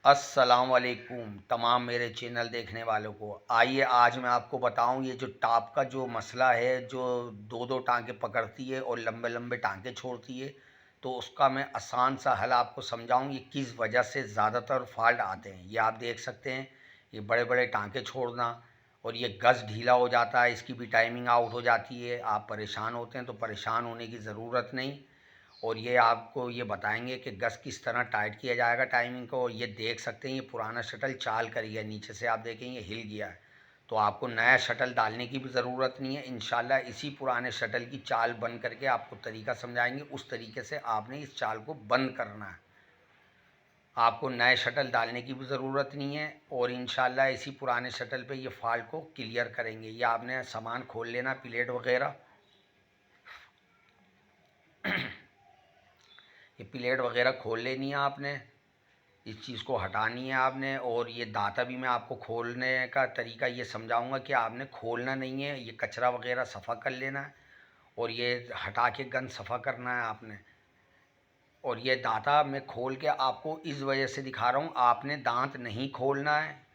अस्सलाम वालेकुम तमाम मेरे चैनल देखने वालों को। आइए आज मैं आपको बताऊं, ये जो टाप का जो मसला है, जो दो दो टांके पकड़ती है और लंबे लंबे टांके छोड़ती है, तो उसका मैं आसान सा हल आपको समझाऊं। ये किस वजह से ज़्यादातर फॉल्ट आते हैं, ये आप देख सकते हैं। ये बड़े बड़े टांके छोड़ना और ये गज़ ढीला हो जाता है, इसकी भी टाइमिंग आउट हो जाती है। आप परेशान होते हैं तो परेशान होने की ज़रूरत नहीं। और ये आपको ये बताएंगे कि गस किस तरह टाइट किया जाएगा टाइमिंग को। ये देख सकते हैं, ये पुराना शटल चाल करी है, नीचे से आप देखें ये हिल गया है। तो आपको नया शटल डालने की भी ज़रूरत नहीं है। इंशाल्लाह इसी पुराने शटल की चाल बंद करके आपको तरीका समझाएंगे, उस तरीके से आपने इस चाल को बंद करना है। आपको नए शटल डालने की भी ज़रूरत नहीं है और इंशाल्लाह इसी पुराने शटल पे ये फॉल्ट को क्लियर करेंगे। ये आपने सामान खोल लेना, प्लेट वगैरह ये प्लेट वगैरह खोल लेनी है आपने। इस चीज़ को हटानी है आपने। और ये दाता भी मैं आपको खोलने का तरीका ये समझाऊंगा कि आपने खोलना नहीं है, ये कचरा वगैरह सफ़ा कर लेना है और ये हटा के गंद सफ़ा करना है आपने। और ये दाता मैं खोल के आपको इस वजह से दिखा रहा हूँ, आपने दांत नहीं खोलना है,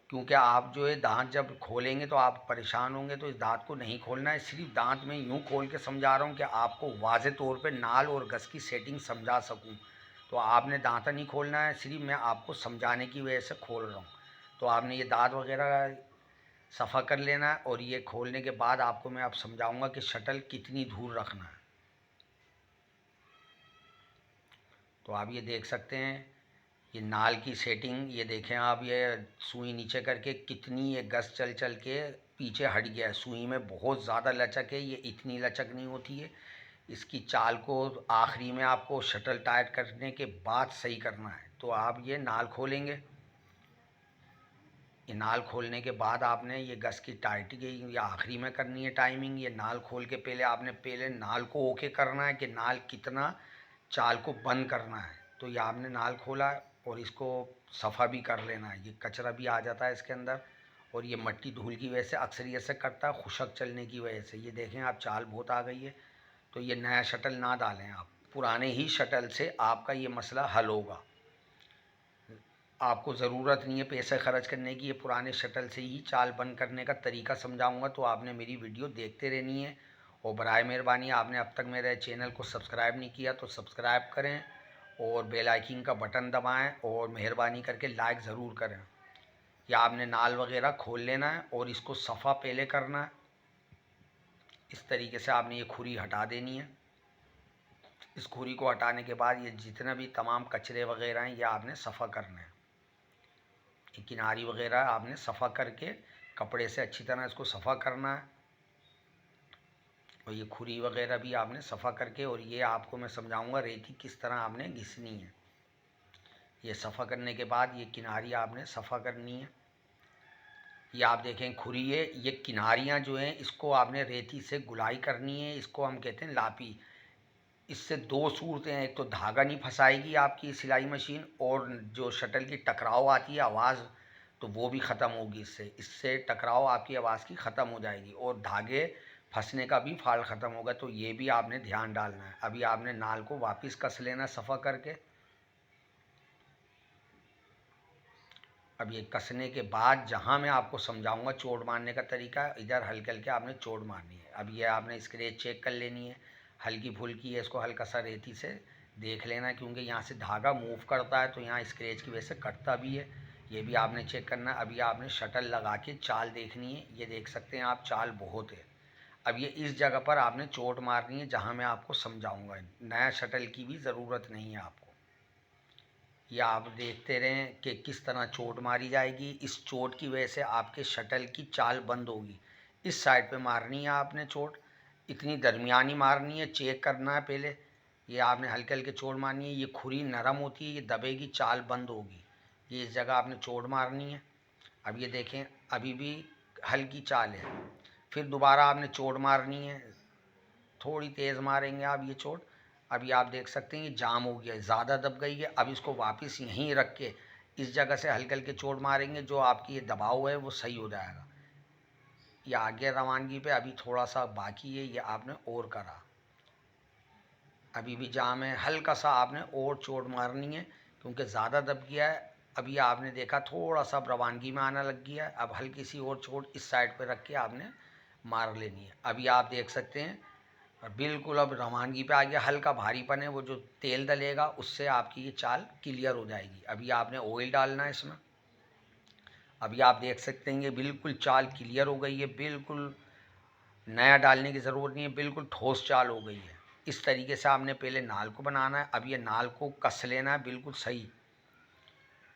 क्योंकि आप जो है दांत जब खोलेंगे तो आप परेशान होंगे। तो इस दांत को नहीं खोलना है, सिर्फ दांत में यूँ खोल के समझा रहा हूँ कि आपको वाज़े तौर पे नाल और गस की सेटिंग समझा सकूँ। तो आपने दांत नहीं खोलना है, सिर्फ मैं आपको समझाने की वजह से खोल रहा हूँ। तो आपने ये दांत वगैरह सफ़ा कर लेना है और ये खोलने के बाद आपको मैं अब समझाऊँगा कि शटल कितनी दूर रखना है। तो आप ये देख सकते हैं, ये नाल की सेटिंग ये देखें आप। ये सुई नीचे करके कितनी ये गस चल चल के पीछे हट गया है। सुई में बहुत ज़्यादा लचक है, ये इतनी लचक नहीं होती है। इसकी चाल को आखिरी में आपको शटल टाइट करने के बाद सही करना है। तो आप ये नाल खोलेंगे, ये नाल खोलने के बाद आपने ये गस की टाइटिंग ये आखिरी में करनी है टाइमिंग। ये नाल खोल के पहले नाल को ओके करना है कि नाल कितना चाल को बंद करना है। तो ये आपने नाल खोला और इसको सफ़ा भी कर लेना है। ये कचरा भी आ जाता है इसके अंदर और ये मट्टी धूल की वजह से अक्सर ये से करता है, खुशक चलने की वजह से। ये देखें आप, चाल बहुत आ गई है। तो ये नया शटल ना डालें आप, पुराने ही शटल से आपका ये मसला हल होगा। आपको ज़रूरत नहीं है पैसे खर्च करने की, ये पुराने शटल से ही चाल बंद करने का तरीका समझाऊंगा। तो आपने मेरी वीडियो देखते रहनी है। और बराए मेहरबानी, आपने अब तक मेरे चैनल को सब्सक्राइब नहीं किया तो सब्सक्राइब करें और बेल आइकन का बटन दबाएं और मेहरबानी करके लाइक ज़रूर करें। या आपने नाल वगैरह खोल लेना है और इसको सफ़ा पहले करना है। इस तरीके से आपने ये खुरी हटा देनी है। इस खुरी को हटाने के बाद ये जितना भी तमाम कचरे वगैरह हैं ये आपने सफ़ा करना है। ये किनारी वगैरह आपने सफ़ा करके कपड़े से अच्छी तरह इसको सफ़ा करना है। और ये खुरी वगैरह भी आपने सफ़ा करके, और ये आपको मैं समझाऊंगा रेती किस तरह आपने घिसनी है। ये सफ़ा करने के बाद ये किनारी आपने सफ़ा करनी है। ये आप देखें खुरी है, ये किनारियाँ जो हैं इसको आपने रेती से गुलाई करनी है। इसको हम कहते हैं लापी। इससे दो सूरतें हैं, एक तो धागा नहीं फंसाएगी आपकी सिलाई मशीन, और जो शटल की टकराव आती है आवाज़, तो वो भी ख़त्म होगी। इससे टकराव आपकी आवाज़ की ख़त्म हो जाएगी और धागे फंसने का भी फाल ख़त्म होगा। तो ये भी आपने ध्यान डालना है। अभी आपने नाल को वापस कस लेना सफ़ा करके। अब ये कसने के बाद जहाँ मैं आपको समझाऊंगा चोट मारने का तरीका, इधर हल्के हल्के आपने चोट मारनी है। अब ये आपने स्क्रेच चेक कर लेनी है, हल्की फुल्की है, इसको हल्का सा रेती से देख लेना है, क्योंकि यहाँ से धागा मूव करता है तो यहाँ स्क्रेच की वजह से कटता भी है। ये भी आपने चेक करना है। अभी आपने शटल लगा के चाल देखनी है। ये देख सकते हैं आप, चाल बहुत है। अब ये इस जगह पर आपने चोट मारनी है जहाँ मैं आपको समझाऊँगा। नया शटल की भी ज़रूरत नहीं है आपको। या आप देखते रहें कि किस तरह चोट मारी जाएगी। इस चोट की वजह से आपके शटल की चाल बंद होगी। इस साइड पे मारनी है आपने चोट, इतनी दरमियानी मारनी है, चेक करना है पहले। ये आपने हल्के हल्के चोट मारनी है। ये खुरी नरम होती है, ये दबेगी, चाल बंद होगी। ये इस जगह आपने चोट मारनी है। अब ये देखें, अभी भी हल्की चाल है। फिर दोबारा आपने चोट मारनी है, थोड़ी तेज़ मारेंगे आप ये चोट। अभी आप देख सकते हैं ये जाम हो गया है, ज़्यादा दब गई है। अब इसको वापस यहीं रख के इस जगह से हल्के हल्के चोट मारेंगे, जो आपकी ये दबाव है वो सही हो जाएगा। ये आगे रवानगी पे अभी थोड़ा सा बाकी है, ये आपने और करा। अभी भी जाम है, हल्का सा आपने और चोट मारनी है, क्योंकि ज़्यादा दब गया है। अभी आपने देखा थोड़ा सा रवानगी में आना लग गया है। अब हल्की सी और चोट इस साइड पे रख के आपने मार लेनी है। अभी आप देख सकते हैं बिल्कुल अब रवानगी पे आ गया, हल्का भारीपन है, वो जो तेल डलेगा उससे आपकी ये चाल क्लियर हो जाएगी। अभी आपने ऑयल डालना है इसमें। अभी आप देख सकते हैं ये बिल्कुल चाल क्लियर हो गई है, बिल्कुल नया डालने की ज़रूरत नहीं है, बिल्कुल ठोस चाल हो गई है। इस तरीके से आपने पहले नाल को बनाना है। अब ये नाल को कस लेना है बिल्कुल सही,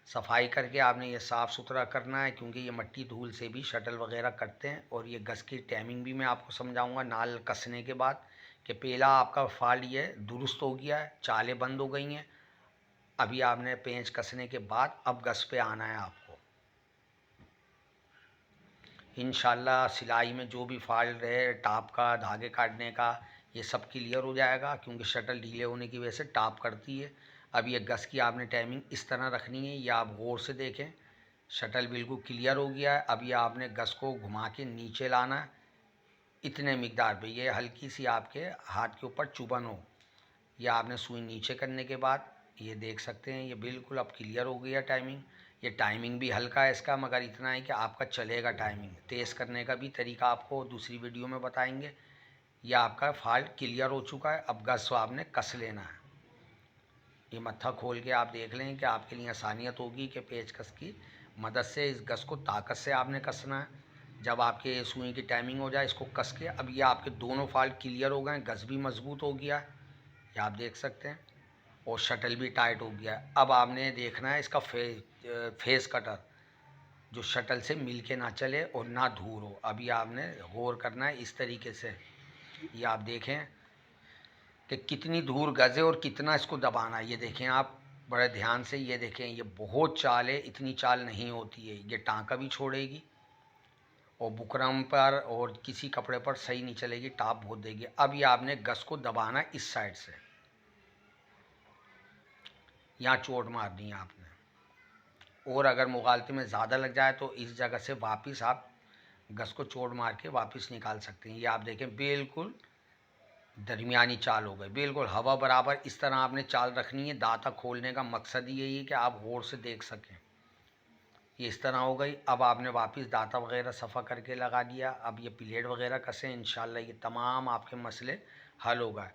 सफाई करके आपने ये साफ़ सुथरा करना है, क्योंकि ये मिट्टी धूल से भी शटल वगैरह करते हैं। और ये गस की टाइमिंग भी मैं आपको समझाऊंगा नाल कसने के बाद, कि पहला आपका फॉल्ट ये दुरुस्त हो गया है, चालें बंद हो गई हैं। अभी आपने पेंच कसने के बाद अब गस पे आना है आपको। इंशाल्लाह सिलाई में जो भी फॉल्ट रहे टाप का, धागे काटने का, ये सब क्लियर हो जाएगा, क्योंकि शटल ढीले होने की वजह से टाप करती है। अब ये गस की आपने टाइमिंग इस तरह रखनी है, ये आप गौर से देखें। शटल बिल्कुल क्लियर हो गया है। अब ये आपने गस को घुमा के नीचे लाना है इतने मिकदार पे, ये हल्की सी आपके हाथ के ऊपर चुभन हो। ये आपने सुई नीचे करने के बाद ये देख सकते हैं ये बिल्कुल अब क्लियर हो गया टाइमिंग। ये टाइमिंग भी हल्का है इसका, मगर इतना है कि आपका चलेगा। टाइमिंग तेज़ करने का भी तरीका आपको दूसरी वीडियो में बताएंगे। ये आपका फॉल्ट क्लियर हो चुका है। अब गस आपने कस लेना है। ये मत्था खोल के आप देख लें कि आपके लिए आसानियत होगी कि पेचकस की मदद से इस गस को ताकत से आपने कसना है। जब आपके सुई की टाइमिंग हो जाए इसको कस के, अब ये आपके दोनों फॉल्ट क्लियर हो गए, गस भी मजबूत हो गया है, ये आप देख सकते हैं, और शटल भी टाइट हो गया है। अब आपने देखना है इसका फेस कटर, जो शटल से मिल के ना चले और ना धूर हो। अभी आपने गौर करना है इस तरीके से, ये आप देखें कि कितनी दूर गज़े और कितना इसको दबाना है। ये देखें आप बड़े ध्यान से, ये देखें ये बहुत चाल है, इतनी चाल नहीं होती है। ये टाँका भी छोड़ेगी और बुकरम पर और किसी कपड़े पर सही नहीं चलेगी, टाप बहुत देगी। अब ये आपने गस को दबाना है इस साइड से, यहाँ चोट मारनी है आपने। और अगर मुगालते में ज़्यादा लग जाए तो इस जगह से वापस आप गस को चोट मार के वापस निकाल सकते हैं। ये आप देखें बिल्कुल दरमियानी चाल हो गई, बिल्कुल हवा बराबर। इस तरह आपने चाल रखनी है। दांता खोलने का मकसद ही यही है कि आप गौर से देख सकें। ये इस तरह हो गई। अब आपने वापस दांता वगैरह सफ़ा करके लगा दिया। अब ये प्लेट वगैरह कसें, इंशाल्लाह ये तमाम आपके मसले हल हो गए।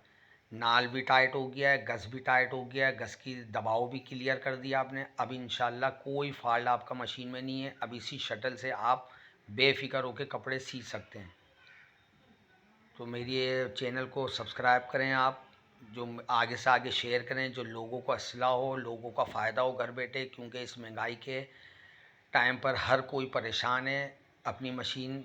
नाल भी टाइट हो गया है, गस भी टाइट हो गया है, गस की दबाव भी क्लियर कर दिया आपने। अब इंशाल्लाह कोई फॉल्ट आपका मशीन में नहीं है। अब इसी शटल से आप बेफिक्र होकर कपड़े सी सकते हैं। तो मेरी चैनल को सब्सक्राइब करें आप, जो आगे से आगे शेयर करें, जो लोगों को असला हो, लोगों का फ़ायदा हो घर बैठे, क्योंकि इस महंगाई के टाइम पर हर कोई परेशान है। अपनी मशीन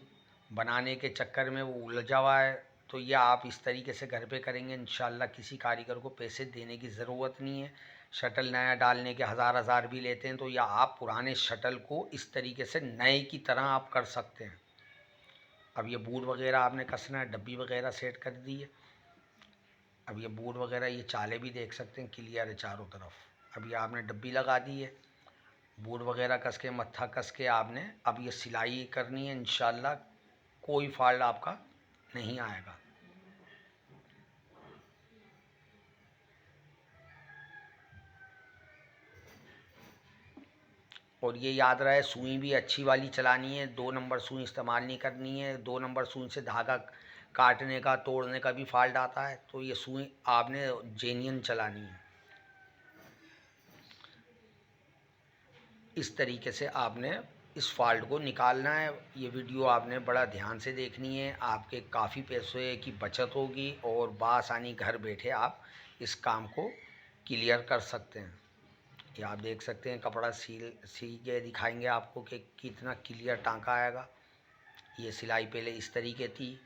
बनाने के चक्कर में वो उलझा हुआ है। तो ये आप इस तरीके से घर पे करेंगे इंशाल्लाह, किसी कारीगर को पैसे देने की ज़रूरत नहीं है। शटल नया डालने के हज़ार भी लेते हैं, तो या आप पुराने शटल को इस तरीके से नए की तरह आप कर सकते हैं। अब ये बूट वगैरह आपने कसना है, डब्बी वगैरह सेट कर दी है। अब ये बूट वगैरह, ये चाले भी देख सकते हैं क्लियर है चारों तरफ। अब ये आपने डब्बी लगा दी है, बूट वगैरह कस के, मत्था कस के आपने अब ये सिलाई करनी है। इंशाल्लाह कोई फॉल्ट आपका नहीं आएगा। और ये याद रहे सुई भी अच्छी वाली चलानी है, 2 नंबर सुई इस्तेमाल नहीं करनी है। 2 नंबर सुई से धागा काटने का, तोड़ने का भी फॉल्ट आता है। तो ये सुई आपने जेन्युइन चलानी है। इस तरीके से आपने इस फॉल्ट को निकालना है। ये वीडियो आपने बड़ा ध्यान से देखनी है, आपके काफ़ी पैसे की बचत होगी और बआसानी घर बैठे आप इस काम को क्लियर कर सकते हैं। ये आप देख सकते हैं कपड़ा सी के दिखाएंगे आपको कि कितना क्लियर टाँका आएगा। ये सिलाई पहले इस तरीके थी,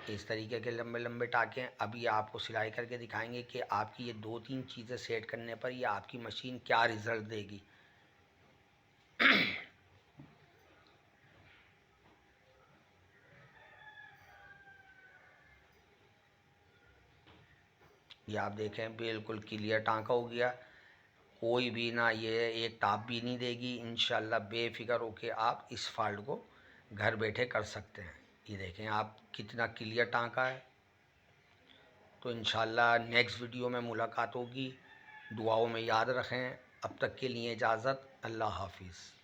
इस तरीके के लंबे लंबे टाँके। अभी आपको सिलाई करके दिखाएंगे कि आपकी ये 2-3 चीज़ें सेट करने पर ये आपकी मशीन क्या रिज़ल्ट देगी। ये आप देखें बिल्कुल क्लियर टाँका हो गया, कोई भी ना ये एक टाप भी नहीं देगी। इंशाल्लाह बेफिक्र होके आप इस फॉल्ट को घर बैठे कर सकते हैं। ये देखें आप कितना क्लियर टाँका है। तो इंशाल्लाह नेक्स्ट वीडियो में मुलाकात होगी। दुआओं में याद रखें। अब तक के लिए इजाज़त, अल्लाह हाफिज़।